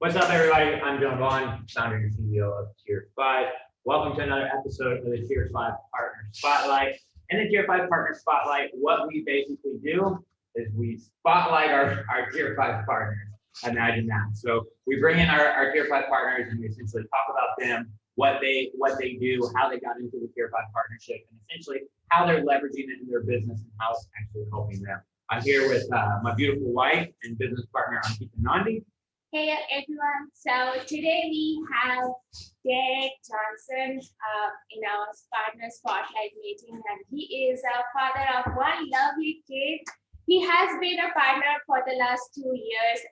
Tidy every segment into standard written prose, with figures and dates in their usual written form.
What's up, everybody? I'm Vaughn, founder and CEO of Tier5. Welcome to another episode of the Tier5 Partner Spotlight. In the Tier5 Partner Spotlight, what we basically do is we spotlight our Tier5 partners. Imagine that. So we bring in our Tier5 partners and we essentially talk about them, what they do, how they got into the Tier5 partnership, and essentially how they're leveraging it in their business and how it's actually helping them. I'm here with my beautiful wife and business partner, Nandi. Hey everyone, so today we have Derek Johnson in our partner spotlight meeting, and he is a father of one lovely kid. He has been a partner for the last 2 years,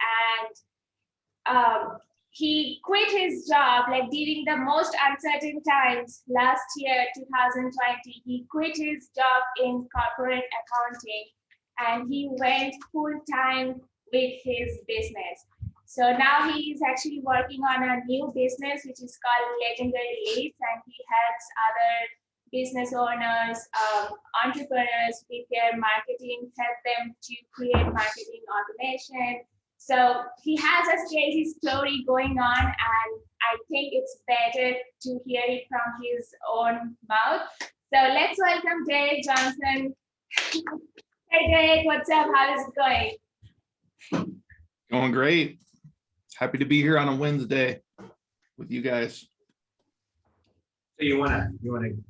and he quit his job like during the most uncertain times last year, 2020. He quit his job in corporate accounting and he went full-time with his business. So now he is actually working on a new business, which is called Legendary Leads, and he helps other business owners, entrepreneurs with their marketing, help them to create marketing automation. So he has a crazy story going on, and I think it's better to hear it from his own mouth. So let's welcome Derek Johnson. Hey Derek, what's up? How is it going? Going great. Happy to be here on a Wednesday with you guys. So you wanna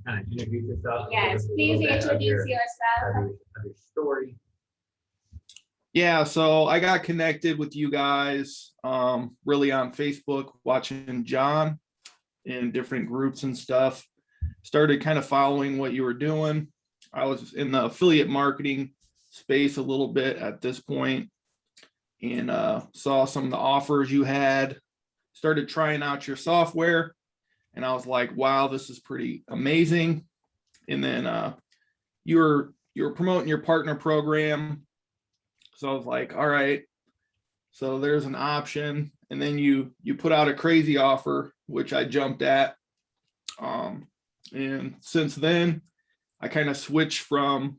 kind of introduce yourself? Yes, please introduce yourself. Of your story. Yeah, so I got connected with you guys really on Facebook, watching John in different groups and stuff. Started kind of following what you were doing. I was in the affiliate marketing space a little bit at this point, and saw some of the offers you had, started trying out your software, and I was like, wow, this is pretty amazing. And then you were promoting your partner program, so I was like, all right, so there's an option. And then you put out a crazy offer, which I jumped at, and since then I kind of switched from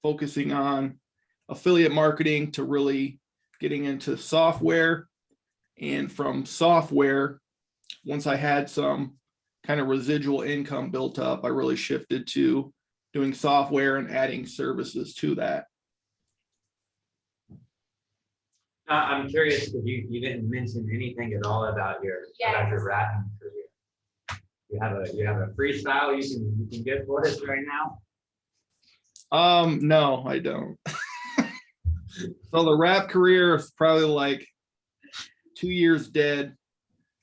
focusing on affiliate marketing to really getting into software. And from software, once I had some kind of residual income built up, I really shifted to doing software and adding services to that. I'm curious because you didn't mention anything at all about your rapping career. You have a freestyle you can get for us right now? No, I don't. So the rap career is probably like 2 years dead.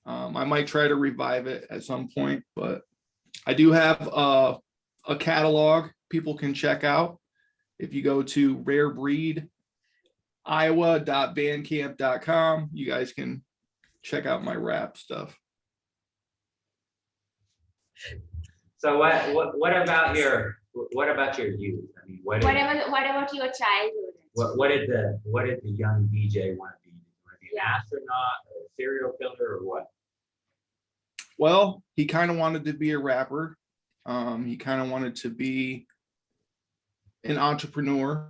I might try to revive it at some point, but I do have a catalog people can check out. If you go to rarebreediowa.bandcamp.com, you guys can check out my rap stuff. So what about your youth? I mean, what about your childhood? What did the young DJ want to be? Did you want to be an astronaut or a serial killer or what? Well, he kind of wanted to be a rapper. He kind of wanted to be an entrepreneur.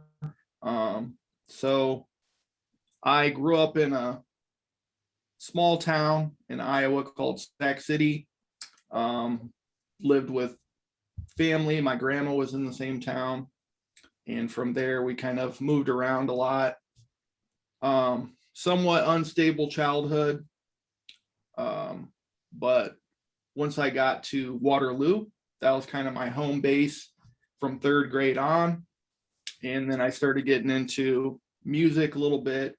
So I grew up in a small town in Iowa called Sac City. Lived with family. My grandma was in the same town. And from there, we kind of moved around a lot. Somewhat unstable childhood. But once I got to Waterloo, that was kind of my home base from 3rd grade on. And then I started getting into music a little bit,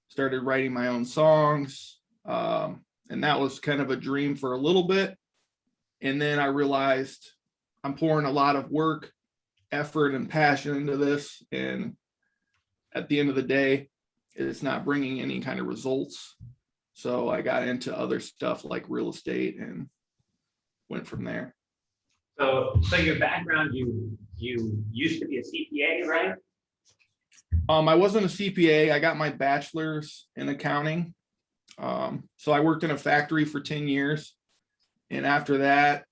started writing my own songs. And that was kind of a dream for a little bit. And then I realized I'm pouring a lot of work, effort, and passion into this. And at the end of the day, it's not bringing any kind of results. So I got into other stuff like real estate and went from there. So your background, you used to be a CPA, right? I wasn't a CPA. I got my bachelor's in accounting. So I worked in a factory for 10 years. And after that,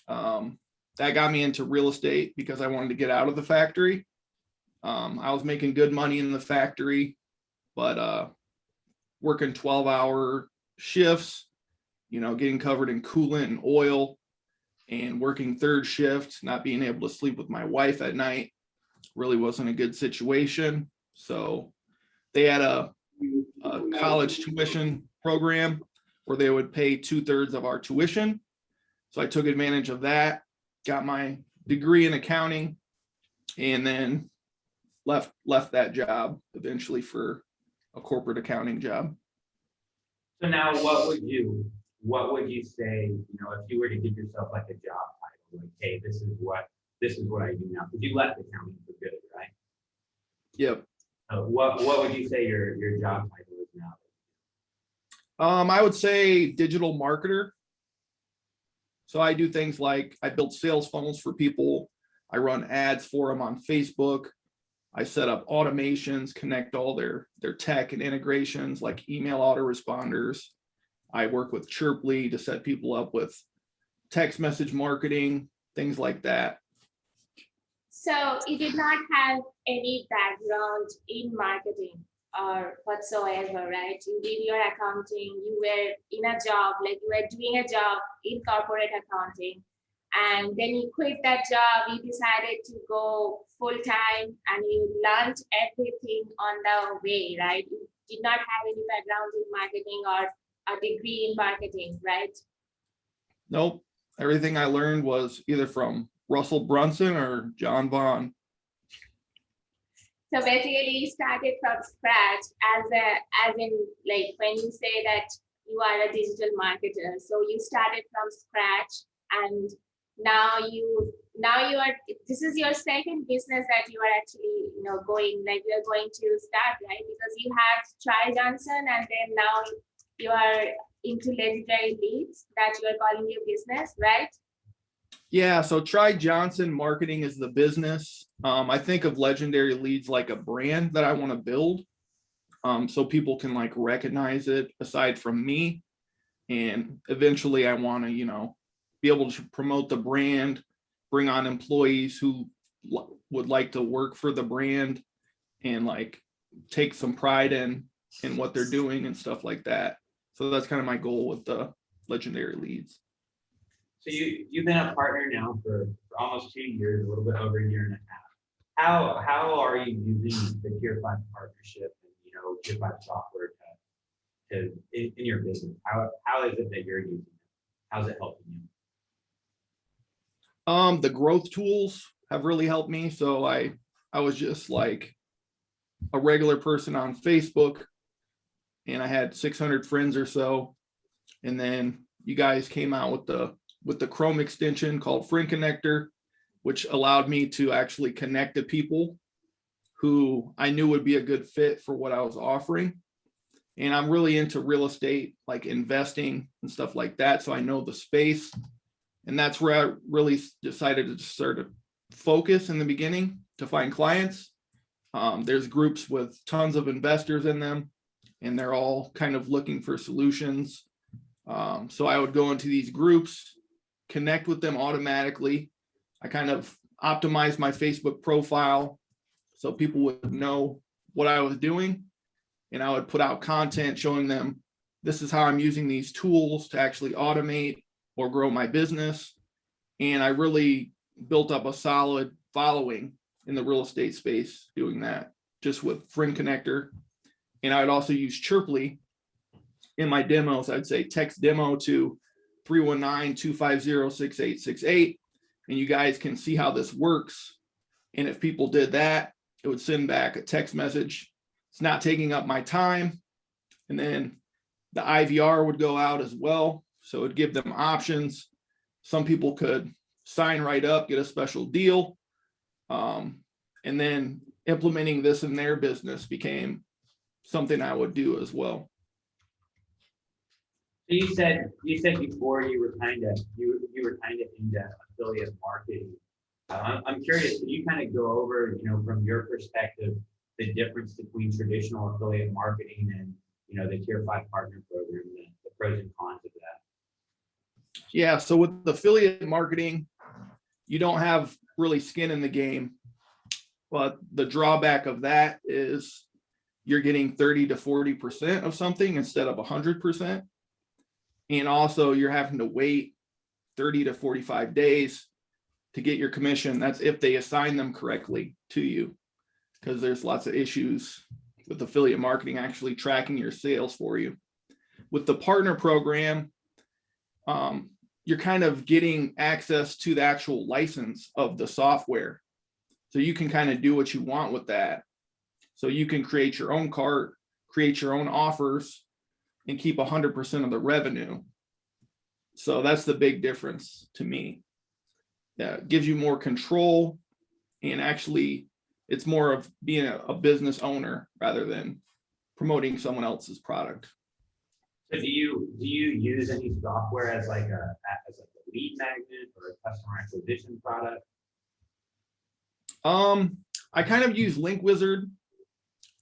that got me into real estate because I wanted to get out of the factory. I was making good money in the factory, but working 12-hour shifts, getting covered in coolant and oil, and working third shift, not being able to sleep with my wife at night really wasn't a good situation. So they had a college tuition program where they would pay 2/3 of our tuition. So I took advantage of that, got my degree in accounting, and then left that job eventually for a corporate accounting job. So now what would you say, if you were to give yourself like a job title, like, hey, this is what I do now, because you left accounting for good, right? Yep. What would you say your job title is now? I would say digital marketer. So I do things like I build sales funnels for people. I run ads for them on Facebook. I set up automations, connect all their tech and integrations like email autoresponders. I work with Chirply to set people up with text message marketing, things like that. So you did not have any background in marketing or whatsoever, right? You did your accounting, you were in a job, like you were doing a job in corporate accounting, and then you quit that job, you decided to go full-time and you learned everything on the way, right? You did not have any background in marketing or a degree in marketing, right? Nope. Everything I learned was either from Russell Brunson or John Vaughn. So basically you started from scratch as in like when you say that you are a digital marketer. So you started from scratch and now you are, this is your second business that you are actually, going, like you're going to start, right? Because you had Try Johnson and then now you are into legendary leads that you are calling your business, right? Yeah, so Try Johnson Marketing is the business. I think of Legendary Leads like a brand that I want to build, so people can like recognize it aside from me. And eventually I want to, be able to promote the brand, bring on employees who would like to work for the brand and like take some pride in what they're doing and stuff like that. So that's kind of my goal with the Legendary Leads. So you've been a partner now for almost 2 years, a little bit over a year and a half. How are you using the Tier 5 partnership and Tier 5 software in your business? How is it that you're using it? How's it helping you? The growth tools have really helped me. So I was just like a regular person on Facebook and I had 600 friends or so. And then you guys came out with the Chrome extension called Friend Connector, which allowed me to actually connect to people who I knew would be a good fit for what I was offering. And I'm really into real estate, like investing and stuff like that. So I know the space. And that's where I really decided to sort of focus in the beginning to find clients. There's groups with tons of investors in them, and they're all kind of looking for solutions. So I would go into these groups, connect with them automatically. I kind of optimized my Facebook profile so people would know what I was doing. And I would put out content showing them this is how I'm using these tools to actually automate or grow my business. And I really built up a solid following in the real estate space doing that just with Friend Connector. And I would also use Chirply in my demos. I'd say text demo to 319-250-6868. And you guys can see how this works. And if people did that, it would send back a text message. It's not taking up my time. And then the IVR would go out as well. So it'd give them options. Some people could sign right up, get a special deal. And then implementing this in their business became something I would do as well. So you said before you were kind of into affiliate marketing. I'm curious, can you kind of go over, from your perspective, the difference between traditional affiliate marketing and the Tier 5 partner program, the pros and cons of that? Yeah, so with the affiliate marketing, you don't have really skin in the game, but the drawback of that is you're getting 30 to 40% of something instead of 100%. And also you're having to wait 30 to 45 days to get your commission. That's if they assign them correctly to you, because there's lots of issues with affiliate marketing actually tracking your sales for you. With the partner program, you're kind of getting access to the actual license of the software. So you can kind of do what you want with that. So you can create your own cart, create your own offers, and keep 100% of the revenue. So that's the big difference to me. Yeah, it gives you more control, and actually it's more of being a business owner rather than promoting someone else's product. So do you use any software as like a lead magnet or a customer acquisition product? I kind of use Link Wizard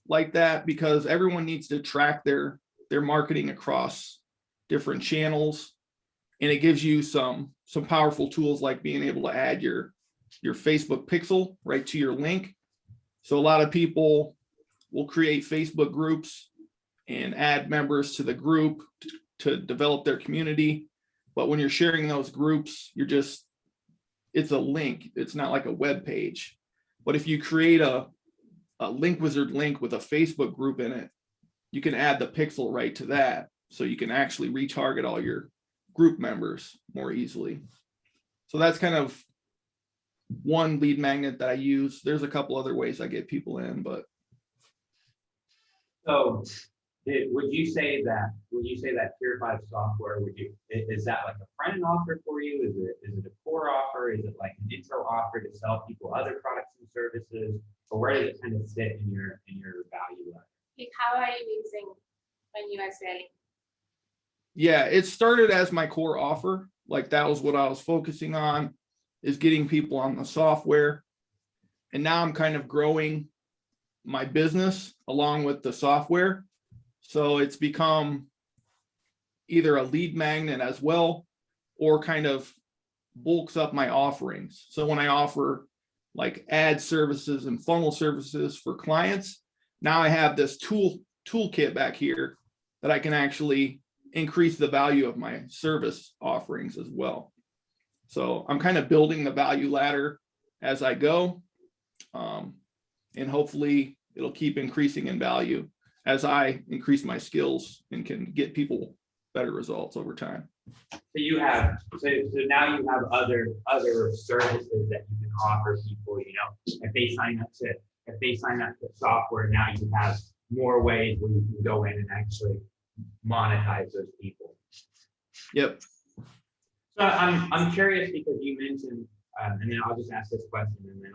like that because everyone needs to track their marketing across different channels, and it gives you some powerful tools like being able to add your Facebook pixel right to your link. So a lot of people will create Facebook groups and add members to the group to develop their community. But when you're sharing those groups, it's a link. It's not like a web page. But if you create a Link Wizard link with a Facebook group in it, you can add the pixel right to that. So you can actually retarget all your group members more easily. So that's kind of one lead magnet that I use. There's a couple other ways I get people in, but. So would you say that Tier5 software, is that like a front end offer for you? Is it a core offer? Is it like an intro offer to sell people other products and services? Or where does it kind of sit in your value ladder? Like, how are you using when you are selling? Yeah, it started as my core offer. Like that was what I was focusing on, is getting people on the software. And now I'm kind of growing my business along with the software. So it's become either a lead magnet as well, or kind of bulks up my offerings. So when I offer like ad services and funnel services for clients, now I have this toolkit back here that I can actually increase the value of my service offerings as well. So I'm kind of building the value ladder as I go, and hopefully it'll keep increasing in value as I increase my skills and can get people better results over time. So now you have other services that you can offer people. If they sign up to software, now you have more ways where you can go in and actually monetize those people. Yep. So I'm curious because you mentioned, and then I'll just ask this question, and then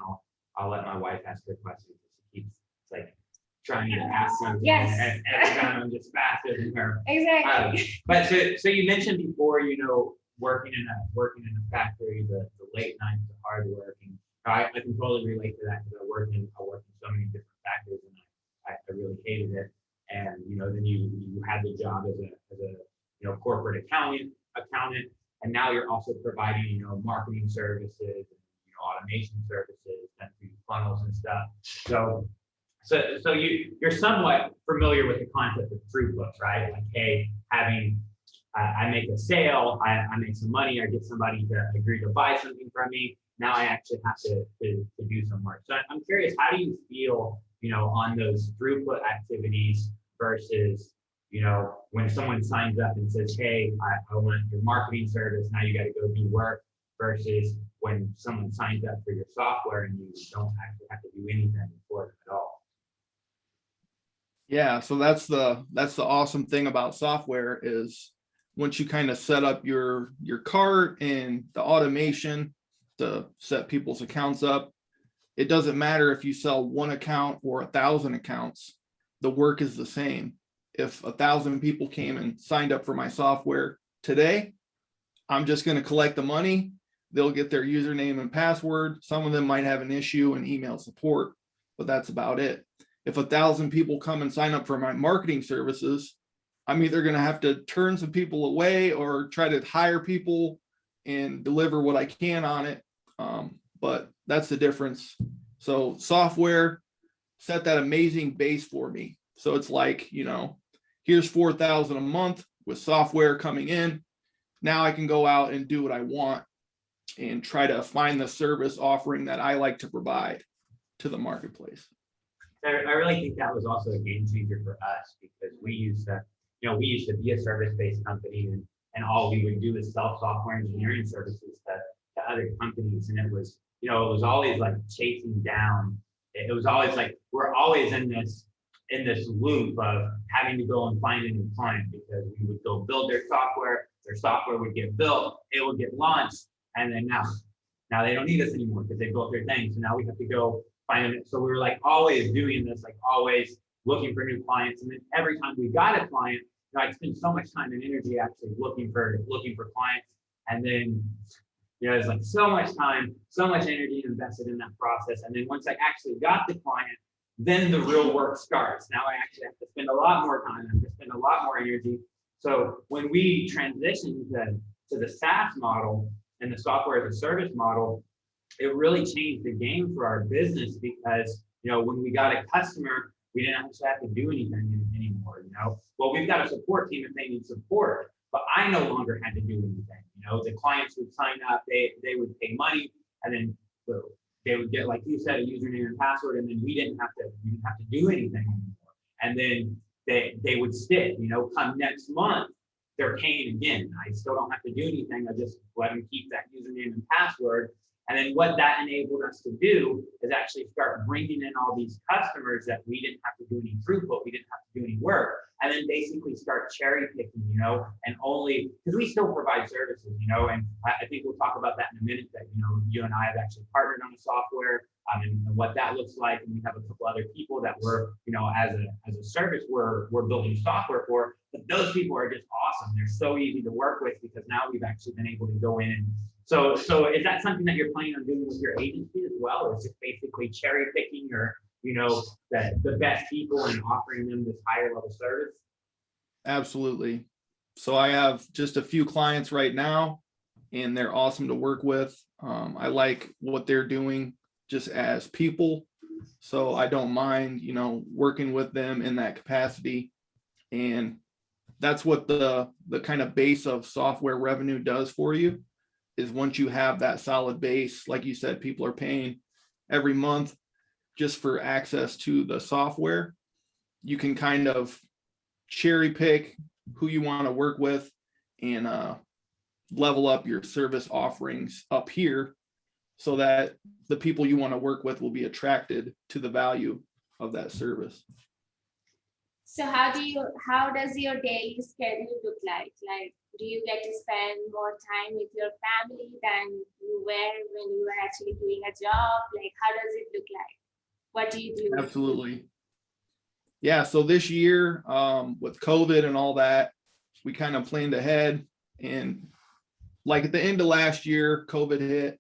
I'll let my wife ask her question. She keeps like trying to ask something, Yes. and every time I'm just faster than her. Exactly. But so you mentioned before, working in a factory, the late nights, the hard work, and I can totally relate to that because I worked in so many different factories, and I really hated it. And then you had the job as a corporate accountant, and now you're also providing marketing services, and, automation services, and funnels and stuff. So you're somewhat familiar with the concept of throughput, right? Like, hey, I make a sale, I make some money, I get somebody to agree to buy something from me. Now I actually have to do some work. So I'm curious, how do you feel, on those throughput activities versus, when someone signs up and says, hey, I want your marketing service, now you got to go do work, versus when someone signs up for your software and you don't actually have to do anything for it at all. Yeah, so that's the awesome thing about software is once you kind of set up your cart and the automation to set people's accounts up, it doesn't matter if you sell one account or 1,000 accounts, the work is the same. If 1,000 people came and signed up for my software today, I'm just going to collect the money. They'll get their username and password. Some of them might have an issue and email support, but that's about it. If 1,000 people come and sign up for my marketing services, I'm either going to have to turn some people away or try to hire people and deliver what I can on it. But that's the difference. So software set that amazing base for me. So it's like, here's 4,000 a month. with software coming in, now I can go out and do what I want and try to find the service offering that I like to provide to the marketplace. I really think that was also a game changer for us because we used to be a service-based company and all we would do is sell software engineering services to other companies. And it was always like chasing down. It was always like, we're always in this loop of having to go and find a new client because we would go build their software would get built, it would get launched. And then now they don't need us anymore because they built their thing. So now we have to go find them. So we were like always doing this, like always looking for new clients. And then every time we got a client, I'd spend so much time and energy actually looking for clients. And then, there's like so much time, so much energy invested in that process. And then once I actually got the client, then the real work starts. Now I actually have to spend a lot more time, I have to spend a lot more energy. So when we transitioned to the SaaS model and the software as a service model, it really changed the game for our business because, when we got a customer, we didn't actually have to do anything anymore, Well, we've got a support team if they need support, but I no longer had to do anything, The clients would sign up, they would pay money, and then they would get, like you said, a username and password, and then we didn't have to do anything anymore. And then they would stick, come next month, they're paying again. I still don't have to do anything. I just let them keep that username and password. And then what that enabled us to do is actually start bringing in all these customers that we didn't have to do any throughput, we didn't have to do any work, and then basically start cherry picking, and only, because we still provide services, and I think we'll talk about that in a minute that, you and I have actually partnered on a software and what that looks like. And we have a couple other people that we're, as a service, we're building software for, but those people are just awesome. They're so easy to work with because now we've actually been able to go in and so is that something that you're planning on doing with your agency as well, or is it basically cherry picking your, the best people and offering them this higher level service? Absolutely. So I have just a few clients right now, and they're awesome to work with. I like what they're doing just as people, so I don't mind, working with them in that capacity. And that's what the kind of base of software revenue does for you. Is once you have that solid base, like you said, people are paying every month just for access to the software. You can kind of cherry pick who you want to work with and level up your service offerings up here so that the people you want to work with will be attracted to the value of that service. So how does your daily schedule look like? Like, do you get to spend more time with your family than you were when you were actually doing a job? Like, how does it look like? What do you do? Absolutely. Yeah, so this year, with COVID and all that, we kind of planned ahead. And like at the end of last year, COVID hit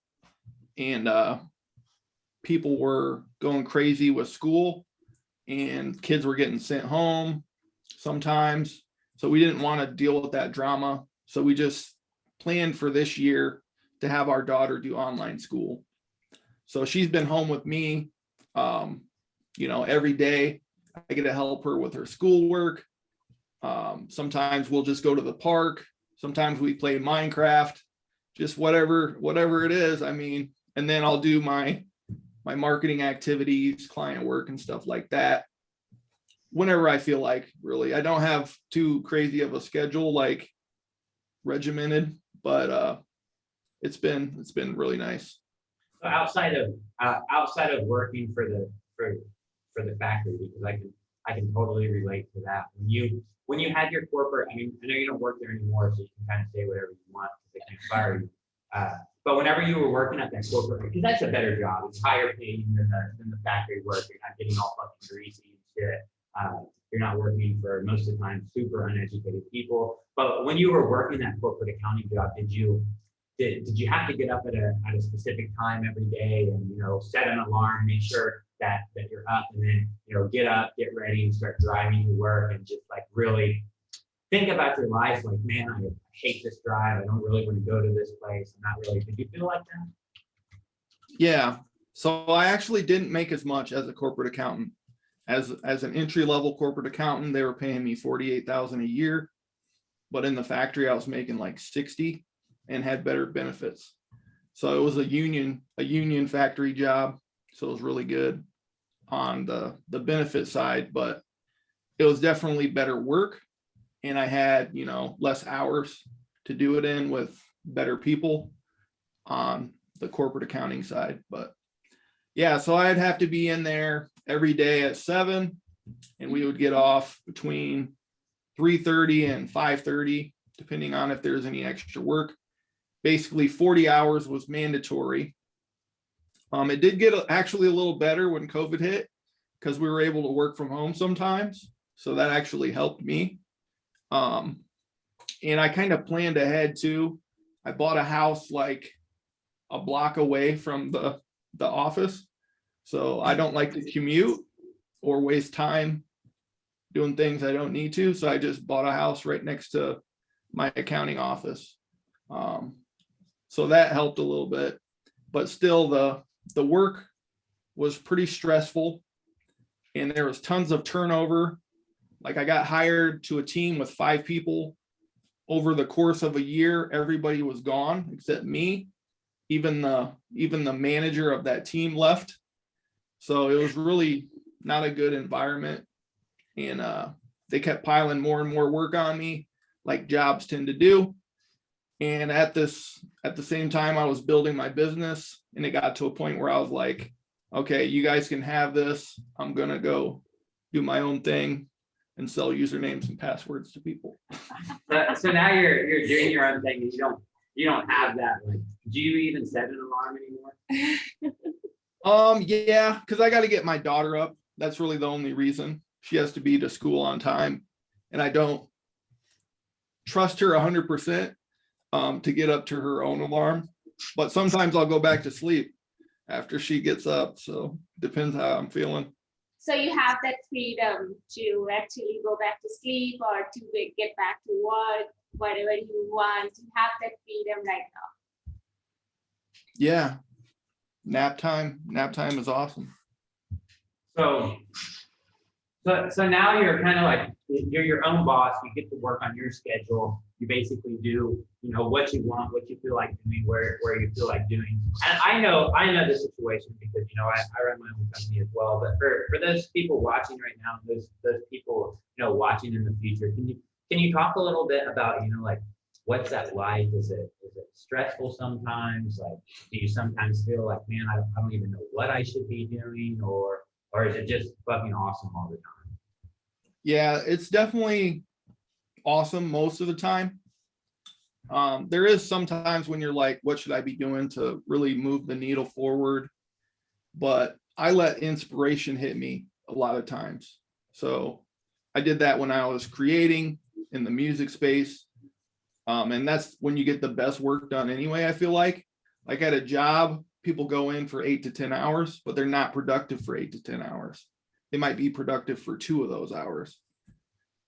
and people were going crazy with school and kids were getting sent home sometimes. So we didn't want to deal with that drama. So we just planned for this year to have our daughter do online school. So she's been home with me, every day. I get to help her with her schoolwork. Sometimes we'll just go to the park. Sometimes we play Minecraft, just whatever it is. And then I'll do my marketing activities, client work and stuff like that whenever I feel like. Really, I don't have too crazy of a schedule, like regimented, but it's been really nice. So outside of working for the factory, because I can totally relate to that. When you had your corporate, I know you don't work there anymore, so you can kind of say whatever you want because they can't fire you. But whenever you were working at that corporate, because that's a better job, it's higher paying than the factory work. You're not getting all fucking greasy and shit. You're not working for, most of the time, super uneducated people. But when you were working that corporate accounting job, did you have to get up at a specific time every day and set an alarm, make sure that you're up, and then get up, get ready, and start driving to work, and just like really think about your life? Like, man, I hate this drive. I don't really want to go to this place. I'm not really. Did you feel like that? Yeah. So I actually didn't make as much as a corporate accountant. As an entry-level corporate accountant, they were paying me $48,000 a year. but in the factory I was making like 60 and had better benefits. So it was a union factory job. So it was really good on the benefit side, but it was definitely better work. And I had, less hours to do it in with better people on the corporate accounting side. But yeah, so I'd have to be in there every day at 7, and we would get off between 3:30 and 5:30, depending on if there's any extra work. Basically 40 hours was mandatory. It did get actually a little better when COVID hit because we were able to work from home sometimes. So that actually helped me. And I kind of planned ahead too. I bought a house like a block away from the office. So I don't like to commute or waste time doing things I don't need to. So I just bought a house right next to my accounting office. So that helped a little bit, but still the work was pretty stressful and there was tons of turnover. Like I got hired to a team with 5 people. Over the course of a year, everybody was gone except me. Even the manager of that team left. So it was really not a good environment. And they kept piling more and more work on me, like jobs tend to do. And at the same time, I was building my business, and it got to a point where I was like, okay, you guys can have this. I'm gonna go do my own thing and sell usernames and passwords to people. So now you're doing your own thing, and you don't have that. Like, do you even set an alarm anymore? Yeah, because I got to get my daughter up. That's really the only reason. She has to be to school on time, and I don't trust her 100% to get up to her own alarm. But sometimes I'll go back to sleep after she gets up. So depends how I'm feeling. So you have that freedom to actually go back to sleep or to get back to work, whatever you want. You have that freedom right now. Yeah. Nap time is awesome. So now you're kind of like, you're your own boss. You get to work on your schedule. You basically do, what you want, what you feel like doing, where you feel like doing. And I know the situation because, I run my own company as well. But for those people watching right now, those people, watching in the future, can you talk a little bit about, like, what's that like? Is it stressful sometimes? Like, do you sometimes feel like, man, I don't even know what I should be doing, or is it just fucking awesome all the time? Yeah, it's definitely awesome most of the time. There is sometimes when you're like, what should I be doing to really move the needle forward? But I let inspiration hit me a lot of times. So I did that when I was creating in the music space. And that's when you get the best work done anyway, I feel like at a job, people go in for 8 to 10 hours, but they're not productive for 8 to 10 hours. They might be productive for 2 of those hours.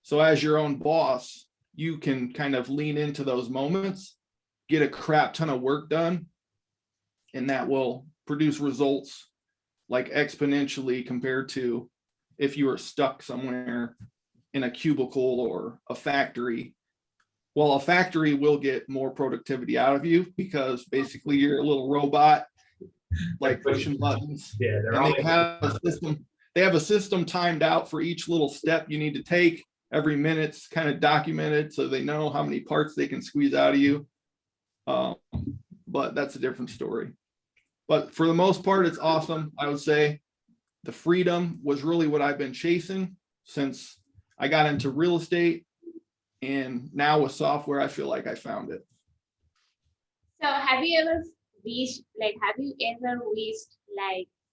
So as your own boss, you can kind of lean into those moments, get a crap ton of work done, and that will produce results like exponentially compared to if you were stuck somewhere in a cubicle or a factory. Well, a factory will get more productivity out of you because basically you're a little robot, like pushing buttons. Yeah, and they have a system timed out for each little step you need to take. Every minute's kind of documented so they know how many parts they can squeeze out of you. But that's a different story. But for the most part, it's awesome. I would say the freedom was really what I've been chasing since I got into real estate. And now with software, I feel like I found it. So have you ever wished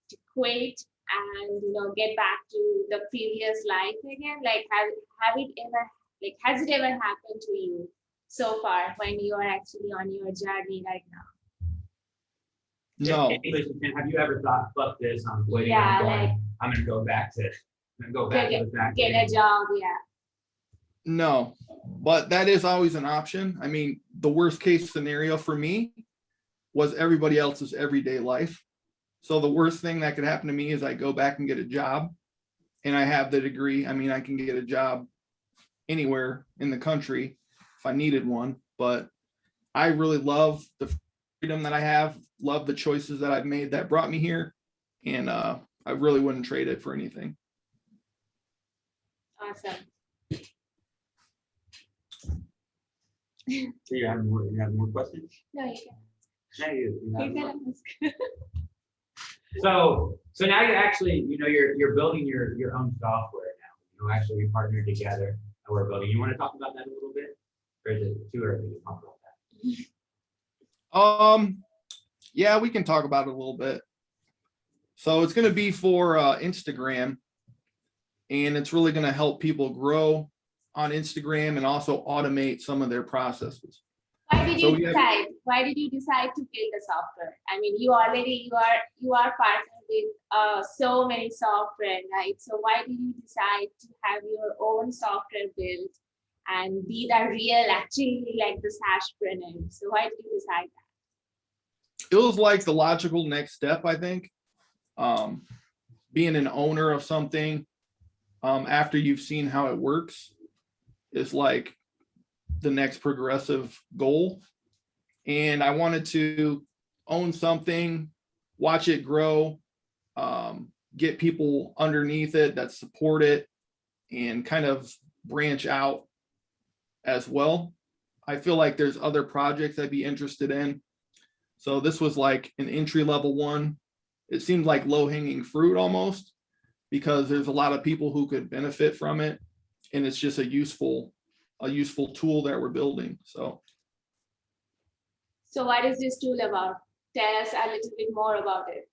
to quit and get back to the previous life again? Like has it ever happened to you so far when you are actually on your journey right now? No. Have you ever thought, fuck this, I'm quitting, Yeah, I'm gonna go back to the factory. Get a job, yeah. No, but that is always an option. I mean, the worst case scenario for me was everybody else's everyday life. So the worst thing that could happen to me is I go back and get a job and I have the degree. I mean, I can get a job anywhere in the country if I needed one, but I really love the freedom that I have, love the choices that I've made that brought me here. And I really wouldn't trade it for anything. Awesome. So you have more questions? No, you can. No, you have You more. can ask. So now you're actually, you're building your own software now. Actually we partnered together and we're building. You want to talk about that a little bit? Or is it too early to talk about that? Yeah, we can talk about it a little bit. So it's going to be for Instagram, and it's really going to help people grow on Instagram and also automate some of their processes. Why did So you we have- decide? Why did you decide to build a software? I mean, you are partnered with so many software, right? So why did you decide to have your own software built and be the real, actually like the Sashpreneur? So why did you decide that? It was like the logical next step, I think. Being an owner of something after you've seen how it works is like the next progressive goal. And I wanted to own something, watch it grow, get people underneath it that support it, and kind of branch out as well. I feel like there's other projects I'd be interested in. So this was like an entry-level one. It seemed like low-hanging fruit almost, because there's a lot of people who could benefit from it, and it's just a useful tool that we're building. So what is this tool about? Tell us a little bit more about it.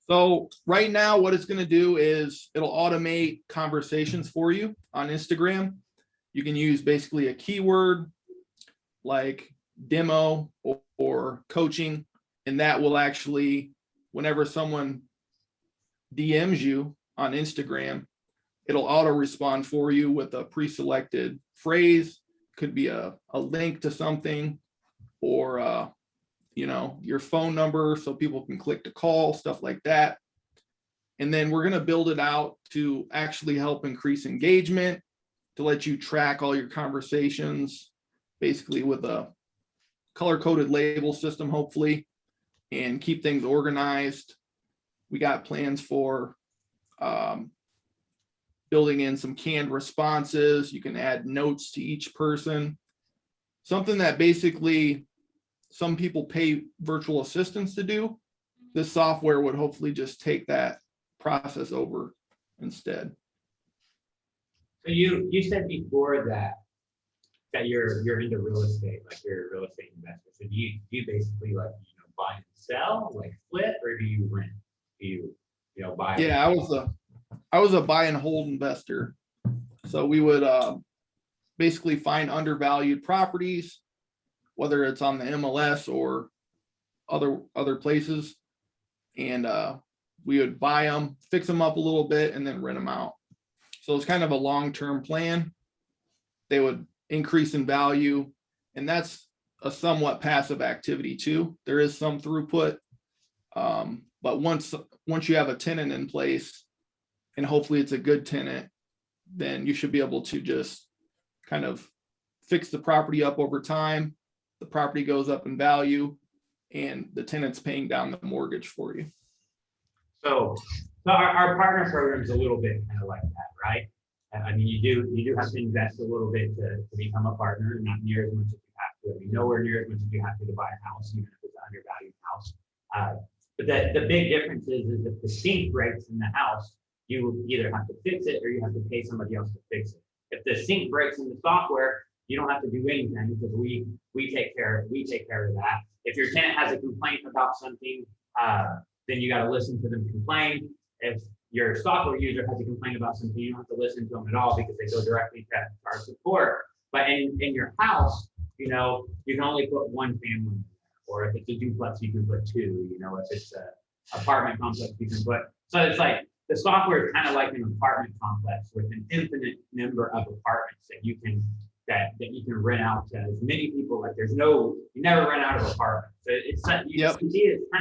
So right now, what it's going to do is it'll automate conversations for you on Instagram. You can use basically a keyword like demo or coaching, and that will actually, whenever someone DMs you on Instagram, it'll auto respond for you with a pre-selected phrase. Could be a link to something, or your phone number so people can click to call, stuff like that. And then we're going to build it out to actually help increase engagement, to let you track all your conversations, basically with a color-coded label system, hopefully, and keep things organized. We got plans for building in some canned responses. You can add notes to each person. Something that basically some people pay virtual assistants to do. This software would hopefully just take that process over instead. So you said before that you're into real estate, like you're a real estate investor. So do you basically like buy and sell, like flip, or do you rent? Do you buy? Yeah, I was a buy and hold investor. So we would basically find undervalued properties, whether it's on the MLS or other places, and we would buy them, fix them up a little bit, and then rent them out. So it's kind of a long-term plan. They would increase in value, and that's a somewhat passive activity too. There is some throughput, but once you have a tenant in place, and hopefully it's a good tenant, then you should be able to just kind of fix the property up over time. The property goes up in value, and the tenant's paying down the mortgage for you. So our partner program is a little bit kind of like that, right? I mean, you do have to invest a little bit to become a partner, not near as much as you have to. I mean, nowhere near as much as you have to buy a house, even if it's an undervalued house. But the big difference is if the sink breaks in the house, you either have to fix it or you have to pay somebody else to fix it. If the sink breaks in the software, you don't have to do anything because we take care of that. If your tenant has a complaint about something, then you got to listen to them complain. If your software user has a complaint about something, you don't have to listen to them at all because they go directly to our support. But in your house, you can only put one family in there. Or if it's a duplex, you can put two. If it's an apartment complex, you can put. So it's like the software is kind of like an apartment complex with an infinite number of apartments that you can rent out to as many people. Like you never run out of apartments. So it's kind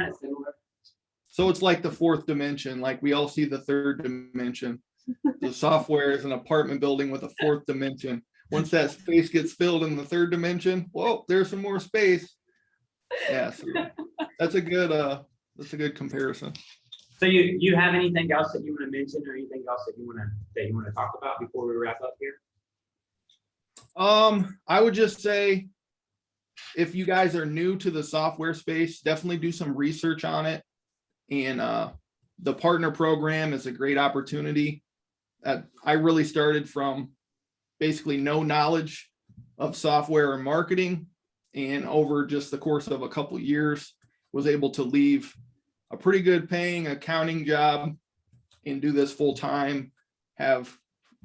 of similar. So it's like the fourth dimension, like we all see the third dimension. The software is an apartment building with a fourth dimension. once that space gets filled in the third dimension, whoa, there's some more space. Yeah, so that's a good comparison. So you have anything else that you want to mention, or anything else that you want to talk about before we wrap up here? I would just say, if you guys are new to the software space, definitely do some research on it. And the partner program is a great opportunity. I really started from basically no knowledge of software and marketing, and over just the course of a couple of years was able to leave a pretty good paying accounting job and do this full time, have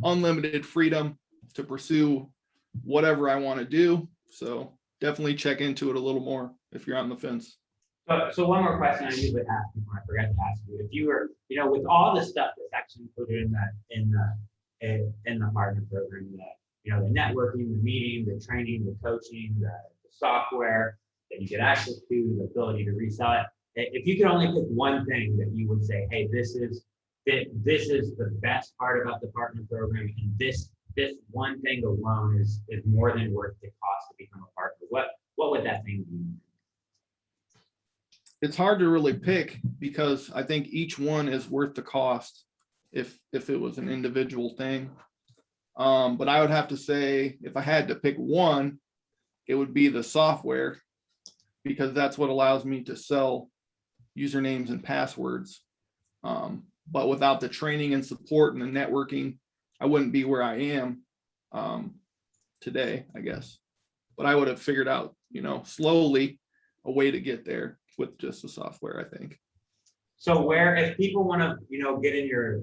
unlimited freedom to pursue whatever I want to do. So definitely check into it a little more if you're on the fence. So one more question I usually ask before I forgot to ask you. If you were, with all the stuff that's actually included in the partner program, the networking, the meeting, the training, the coaching, the software that you get access to, the ability to resell it. If you could only pick one thing that you would say, hey, this is the best part about the partner program, and this one thing alone is more than worth the cost to become a partner, what would that thing be? It's hard to really pick, because I think each one is worth the cost if it was an individual thing. But I would have to say, if I had to pick one, it would be the software, because that's what allows me to sell usernames and passwords. But without the training and support and the networking, I wouldn't be where I am today, I guess. But I would have figured out, slowly a way to get there with just the software, I think. So if people want to, get in your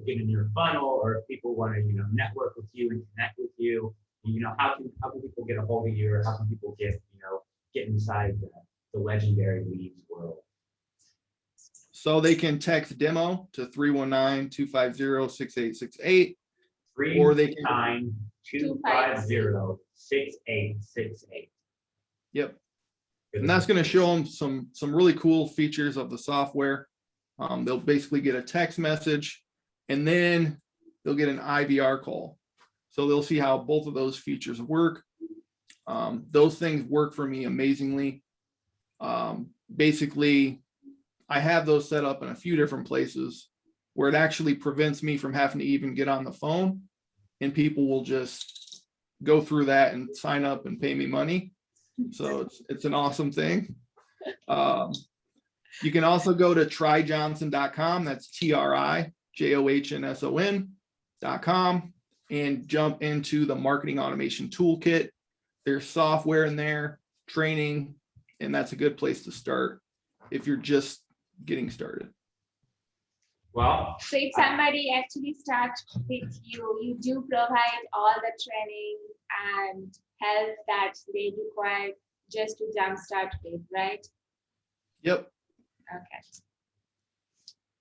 funnel, or if people want to, network with you and connect with you, how can people get a hold of you, or how can people get inside the legendary leads world? So they can text demo to 319-250-6868, or they can 250-6868. Yep. And that's going to show them some really cool features of the software. They'll basically get a text message, and then they'll get an IVR call. So they'll see how both of those features work. Those things work for me amazingly. Basically, I have those set up in a few different places where it actually prevents me from having to even get on the phone, and people will just go through that and sign up and pay me money. So it's an awesome thing. You can also go to tryjohnson.com. That's TRIJOHNSON.com, and jump into the marketing automation toolkit. There's software in there, training, and that's a good place to start if you're just getting started. Well, so if somebody actually starts with you, you do provide all the training and help that they require just to jumpstart with, right? Yep. Okay.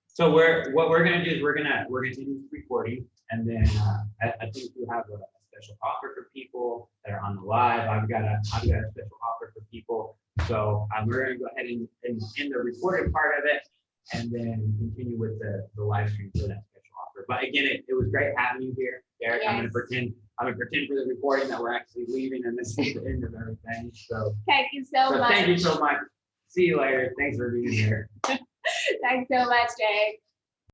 So what we're gonna do is we're gonna do this recording, and then I think we have a special offer for people that are on the live. I've got a special offer for people. So we're gonna go ahead and end the recorded part of it, and then continue with the live stream for that special offer. But again, it was great having you here, Derek. Yes. I'm gonna pretend for the recording that we're actually leaving, and this is the end of everything. So thank you so much. Thank you so much. See you later. Thanks for being here. Thanks so much, Derek.